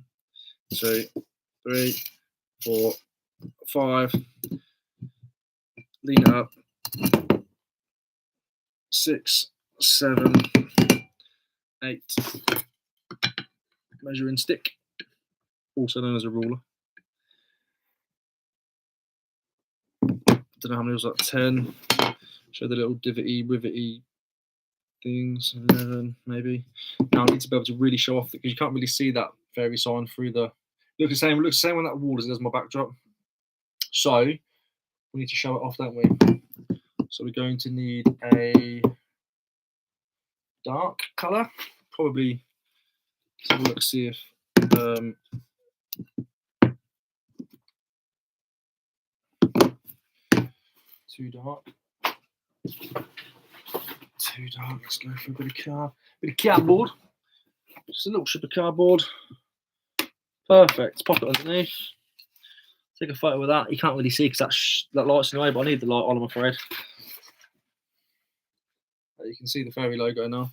[SPEAKER 1] 2, 3, 4, 5. Lean it up. 6, 7, 8. Measuring stick, also known as a ruler. Don't know how many, it was like 10. Show the little rivety things. 11, maybe. Now I need to be able to really show off, because you can't really see that fairy sign through the. Looks the same on that wall as it does my backdrop. So we need to show it off, don't we? So we're going to need a dark colour, probably. Let's have a look, see if too dark. Too dark. Let's go for a bit of cardboard. Just a little strip of cardboard. Perfect. Pop it underneath. Take a photo of that. You can't really see because that light's in the way, but I need the light on, I'm afraid. You can see the fairy logo now.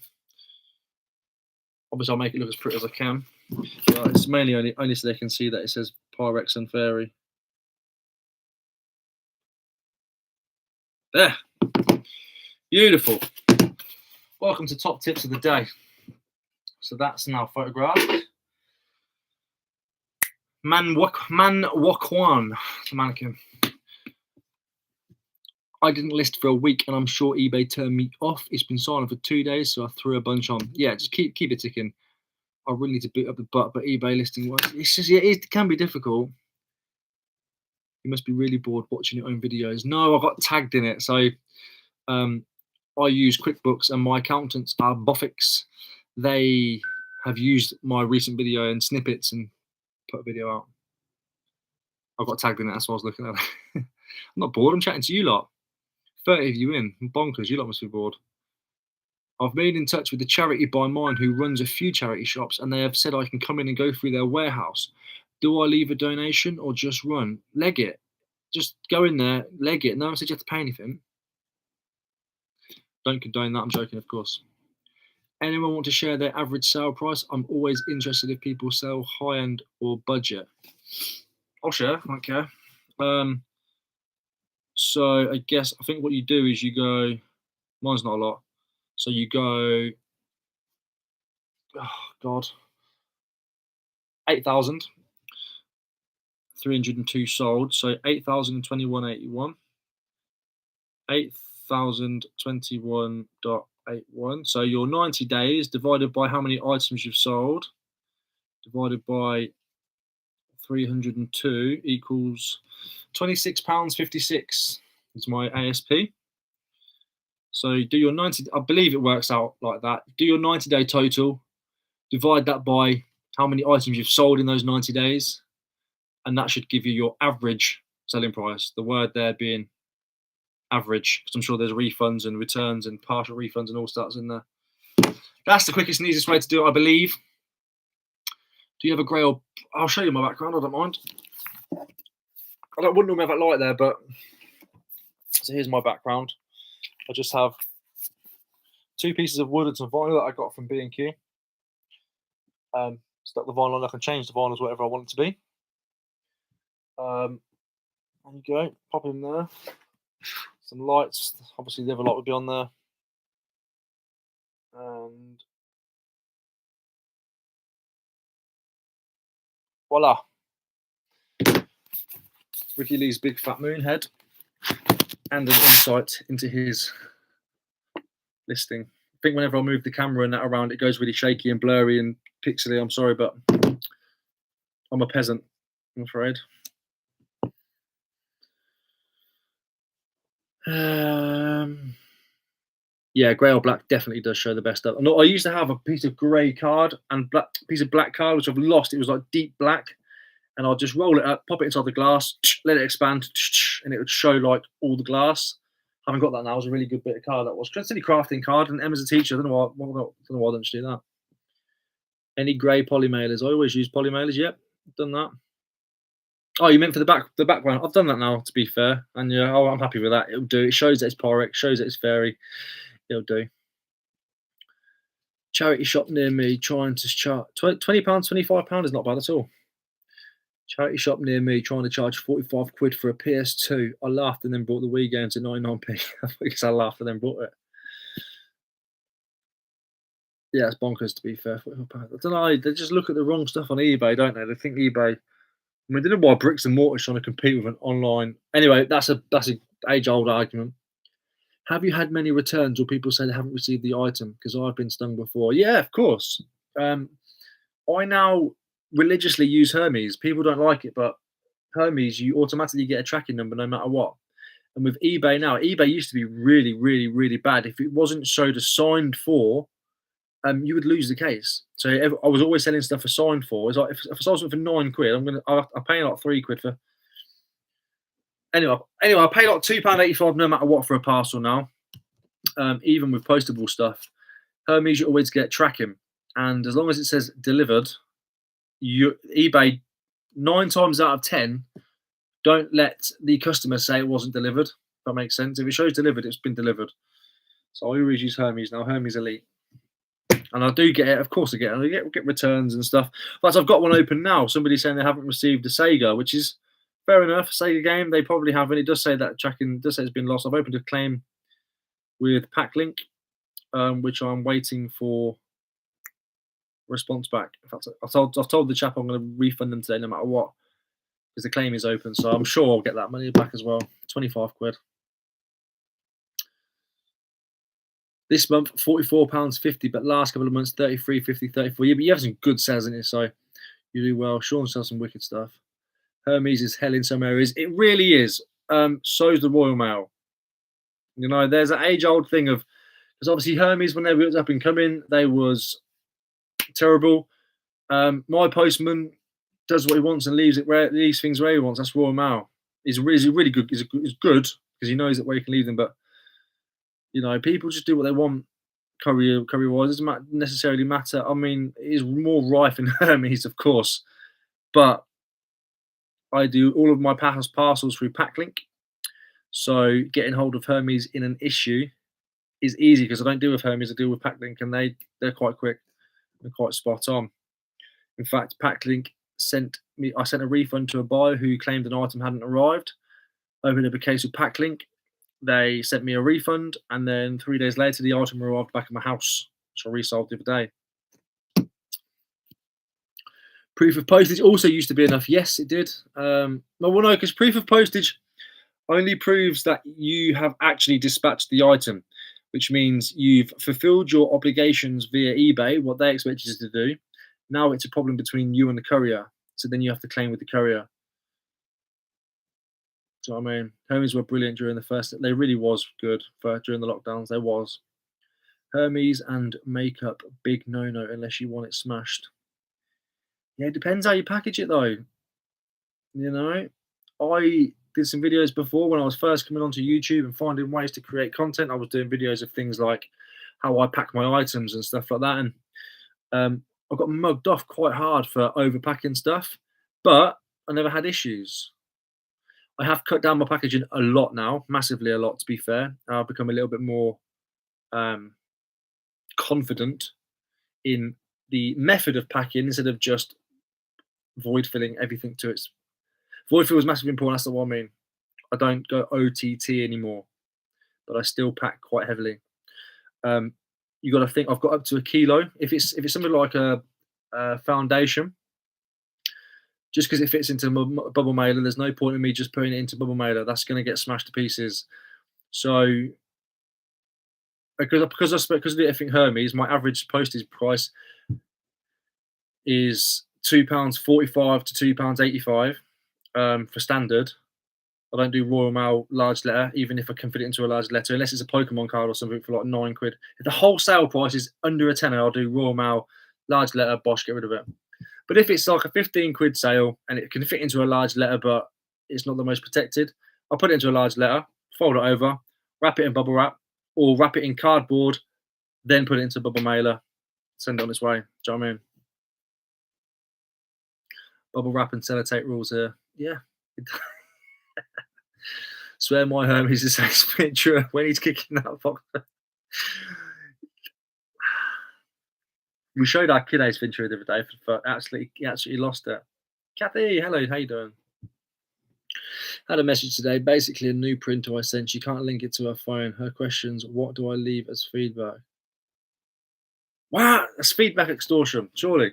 [SPEAKER 1] Obviously, I'll make it look as pretty as I can. But it's mainly only so they can see that it says Pyrex and Fairy. There. Beautiful. Welcome to top tips of the day. So that's now photographed. Man Wakwan, the mannequin. I didn't list for a week, and I'm sure eBay turned me off. It's been silent for 2 days, so I threw a bunch on. Yeah, just keep it ticking. I really need to boot up the butt, but eBay listing was. It's just, yeah, it can be difficult. You must be really bored watching your own videos. No, I got tagged in it, so I use QuickBooks, and my accountants are Boffix. They have used my recent video and snippets and put a video out. I got tagged in it, that's what I was looking at. I'm not bored, I'm chatting to you lot. 30 of you in. Bonkers, you lot must be bored. I've been in touch with the charity by mine who runs a few charity shops, and they have said I can come in and go through their warehouse. Do I leave a donation or just run? Leg it. Just go in there, leg it. No one said you have to pay anything. Don't condone that, I'm joking, of course. Anyone want to share their average sale price? I'm always interested if people sell high-end or budget. I'll share, I don't care. So I think what you do is you go, mine's not a lot. So you go, oh God, 8,302 sold. So 8,021.81. 8,021.81. So your 90 days divided by how many items you've sold, divided by 302 equals £26.56 is my ASP. So do your 90, I believe it works out like that. Do your 90-day total, divide that by how many items you've sold in those 90 days, and that should give you your average selling price. The word there being average, because I'm sure there's refunds and returns and partial refunds and all sorts in there. That's the quickest and easiest way to do it, I believe. Do you have a grey or... I'll show you my background, I don't mind. I wouldn't normally have that light there, but... So here's my background. I just have 2 pieces of wood and some vinyl that I got from B&Q. Stuck the vinyl on. I can change the vinyls whatever I want it to be. There you go. Pop in there. Some lights. Obviously, the other light would be on there. And voila. Ricky Lee's big fat moon head and an insight into his listing. I think whenever I move the camera and that around, it goes really shaky and blurry and pixely. I'm sorry, but I'm a peasant, I'm afraid. Yeah, grey or black definitely does show the best up. I used to have a piece of grey card and piece of black card, which I've lost. It was like deep black, and I'll just roll it up, pop it inside the glass, let it expand, and it would show like all the glass. I haven't got that now. It was a really good bit of card that was. It's only crafting card, and Emma's a teacher. I don't know why I didn't do that. Any grey poly mailers? I always use poly mailers. Yep, done that. Oh, you meant for the background? I've done that now, to be fair, and yeah, I'm happy with that. It'll do. It shows that it's Pyrex, shows that it's Fairy. It'll do. Charity shop near me trying to charge £20, £25 is not bad at all. Charity shop near me trying to charge 45 quid for a PS2. I laughed and then brought the Wii game to 99p. Because I laughed and then brought it. Yeah, it's bonkers to be fair. I don't know. They just look at the wrong stuff on eBay, don't they? They think eBay. I mean, they don't know why bricks and mortar trying to compete with an online. Anyway, that's a age-old argument. Have you had many returns or people say they haven't received the item? Because I've been stung before. Yeah, of course. I now religiously use Hermes. People don't like it, but Hermes, you automatically get a tracking number no matter what. And with eBay now, eBay used to be really, really, really bad. If it wasn't showed as signed for, you would lose the case. So I was always selling stuff for signed for. It's like if I sold something for 9 quid, I'll pay like 3 quid for. Anyway, I pay like £2.85 no matter what for a parcel now. Even with postable stuff, Hermes you always get tracking, and as long as it says delivered, eBay 9 times out of 10 don't let the customer say it wasn't delivered. If that makes sense. If it shows delivered, it's been delivered. So I always use Hermes now. Hermes Elite. And I do get it, of course I get it. I get returns and stuff. But I've got one open now. Somebody saying they haven't received a Sega, which is fair enough. Sega game, they probably haven't. It does say that tracking does say it's been lost. I've opened a claim with Packlink, which I'm waiting for response back. In fact, I've told the chap I'm going to refund them today no matter what, because the claim is open. So I'm sure I'll get that money back as well. 25 quid. This month, £44.50, but last couple of months, 33.50, 34. Yeah, but you have some good sales in it, so you do well. Sean sells some wicked stuff. Hermes is hell in some areas. It really is. So is the Royal Mail. You know, there's an age-old thing of, because obviously Hermes, when they were up and coming, they was terrible. My postman does what he wants and leaves things where he wants. That's Royal Mail. He's really good. He's good because he knows that where he can leave them, but you know, people just do what they want. Courier-wise, it doesn't necessarily matter. I mean, it is more rife in Hermes, of course, but I do all of my parcels through Packlink. So getting hold of Hermes in an issue is easy because I don't deal with Hermes. I deal with Packlink, and they're quite quick and quite spot on. In fact, Packlink I sent a refund to a buyer who claimed an item hadn't arrived. Opened up a case with Packlink. They sent me a refund, and then 3 days later, the item arrived back at my house, which I resold the other day. Proof of postage also used to be enough. Yes, it did. Well, no, because proof of postage only proves that you have actually dispatched the item, which means you've fulfilled your obligations via eBay, what they expect you to do. Now it's a problem between you and the courier, so then you have to claim with the courier. Do you know what I mean? Hermes were brilliant during the first. They really was good during the lockdowns. There was Hermes and makeup, big no-no unless you want it smashed. Yeah, it depends how you package it though. You know, I did some videos before when I was first coming onto YouTube and finding ways to create content. I was doing videos of things like how I pack my items and stuff like that, and I got mugged off quite hard for overpacking stuff, but I never had issues. I have cut down my packaging a lot now, massively a lot, to be fair. I've become a little bit more confident in the method of packing instead of just void filling everything to its. Void fill is massively important, that's what I mean. I don't go OTT anymore, but I still pack quite heavily. You got to think, I've got up to 1 kilo. If it's something like a foundation, just because it fits into a bubble mailer, there's no point in me just putting it into bubble mailer. That's going to get smashed to pieces. So, because of the effing Hermes, my average postage price is £2.45 to £2.85 for standard. I don't do Royal Mail large letter, even if I can fit it into a large letter, unless it's a Pokemon card or something for like 9 quid. If the wholesale price is under a tenner, I'll do Royal Mail large letter. Bosh, get rid of it. But if it's like a 15 quid sale and it can fit into a large letter, but it's not the most protected, I'll put it into a large letter, fold it over, wrap it in bubble wrap, or wrap it in cardboard, then put it into bubble mailer, send it on its way. Do you know what I mean? Bubble wrap and sellotape rules here. Yeah. Swear my Hermes is a picture when he's kicking that box. We showed our kid Ace Ventura the other day. He absolutely lost it. Kathy, hello, how you doing? Had a message today. Basically, a new printer I sent. She can't link it to her phone. Her questions: what do I leave as feedback? Wow, that's feedback extortion, surely.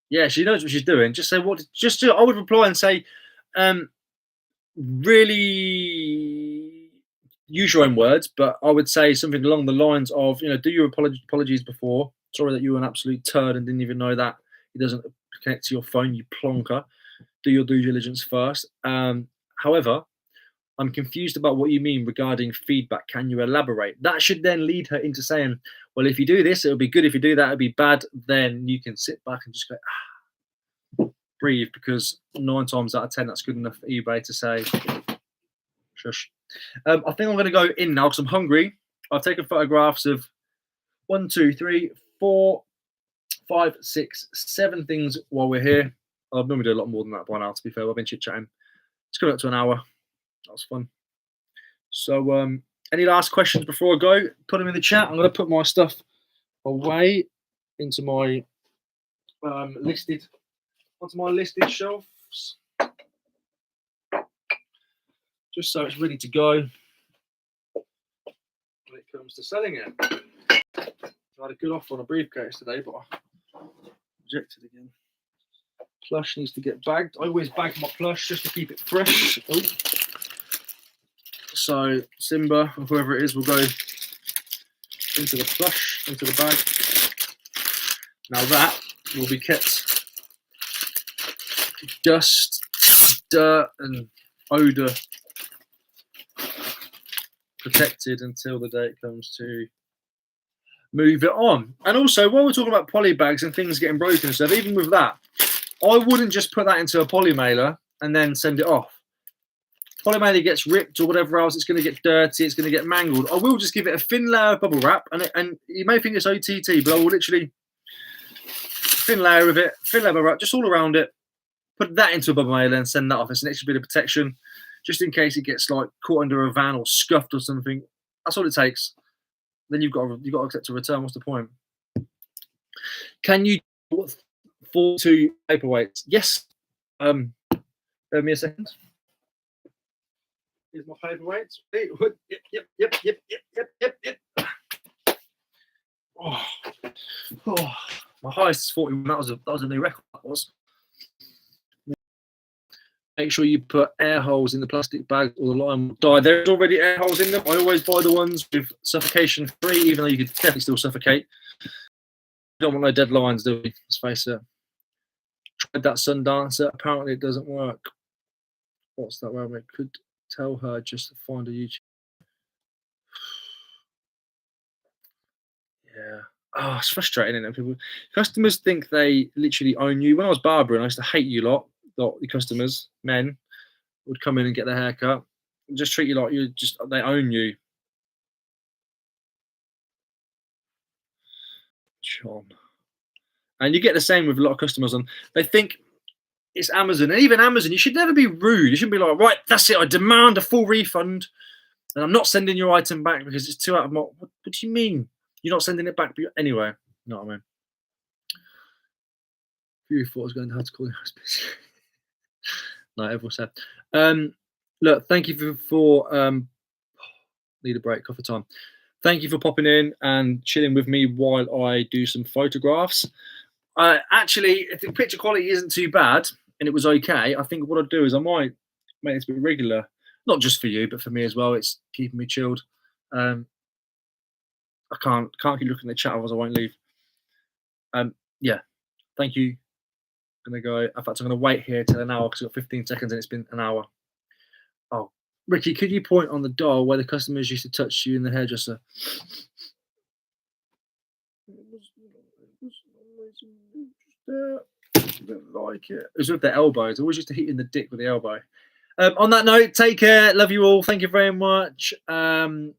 [SPEAKER 1] Yeah, she knows what she's doing. Just say what. Just do. I would reply and say, really use your own words, but I would say something along the lines of, do your apologies before. Sorry that you were an absolute turd and didn't even know that it doesn't connect to your phone, you plonker. Do your due diligence first. However, I'm confused about what you mean regarding feedback. Can you elaborate? That should then lead her into saying, well, if you do this, it'll be good. If you do that, it'll be bad. Then you can sit back and just go, breathe, because 9 times out of 10, that's good enough for eBay to say, shush. I think I'm going to go in now because I'm hungry. I've taken photographs of 1, 2, 3, 4, 5, 6, 7 things while we're here. I've normally do a lot more than that by now, to be fair. I've been chit-chatting. It's coming up to an hour. That was fun. So, any last questions before I go? Put them in the chat. I'm going to put my stuff away into my listed shelves, just so it's ready to go when it comes to selling it. I had a good offer on a briefcase today, but I rejected again. Plush needs to get bagged. I always bag my plush just to keep it fresh. Oh. So Simba, or whoever it is, will go into the plush, into the bag. Now that will be kept dust, dirt, and odor protected until the day it comes to move it on. And also, while we're talking about poly bags and things getting broken and stuff, even with that, I wouldn't just put that into a poly mailer and then send it off. Poly mailer gets ripped or whatever else, it's going to get dirty, it's going to get mangled. I will just give it a thin layer of bubble wrap, and you may think it's OTT, but I will literally thin layer of it, thin layer of bubble wrap, just all around it, put that into a bubble mailer and send that off. It's an extra bit of protection, just in case it gets like caught under a van or scuffed or something. That's all it takes. Then you've got to accept a return. What's the point? Can you 42 paperweights? Yes. Give me a second. Here's my paperweights. Yep. Oh, my highest is 41. That was a new record. That was. Make sure you put air holes in the plastic bag or the line will die. There's already air holes in them. I always buy the ones with suffocation free, even though you could definitely still suffocate. You don't want no dead lines, do we? Let's face it. Tried that Sundancer. Apparently it doesn't work. What's that? Well, I could tell her just to find a YouTube. Yeah. Oh, it's frustrating, isn't it? People, customers think they literally own you. When I was barbering, I used to hate you lot. The customers, men, would come in and get their hair cut and just treat you like they own you. John. And you get the same with a lot of customers, and they think it's Amazon. And even Amazon, you should never be rude. You shouldn't be like, right, that's it, I demand a full refund, and I'm not sending your item back because it's too out of my... What do you mean? You're not sending it back? But anyway, you know what I mean? Few thought I was going to have to call you. No, everyone said. Look, thank you for need a break, coffee time. Thank you for popping in and chilling with me while I do some photographs. Actually, if the picture quality isn't too bad and it was okay, I think what I'd do is I might make this a bit regular, not just for you, but for me as well. It's keeping me chilled. I can't keep looking at the chat, otherwise I won't leave. Yeah, thank you. I'm gonna go. In fact, I'm gonna wait here till an hour because I've got 15 seconds and it's been an hour. Oh, Ricky, could you point on the dial where the customers used to touch you in the hairdresser? Didn't like it. It was with the elbows. I always used to hit you in the dick with the elbow. On that note, take care. Love you all. Thank you very much. Bye.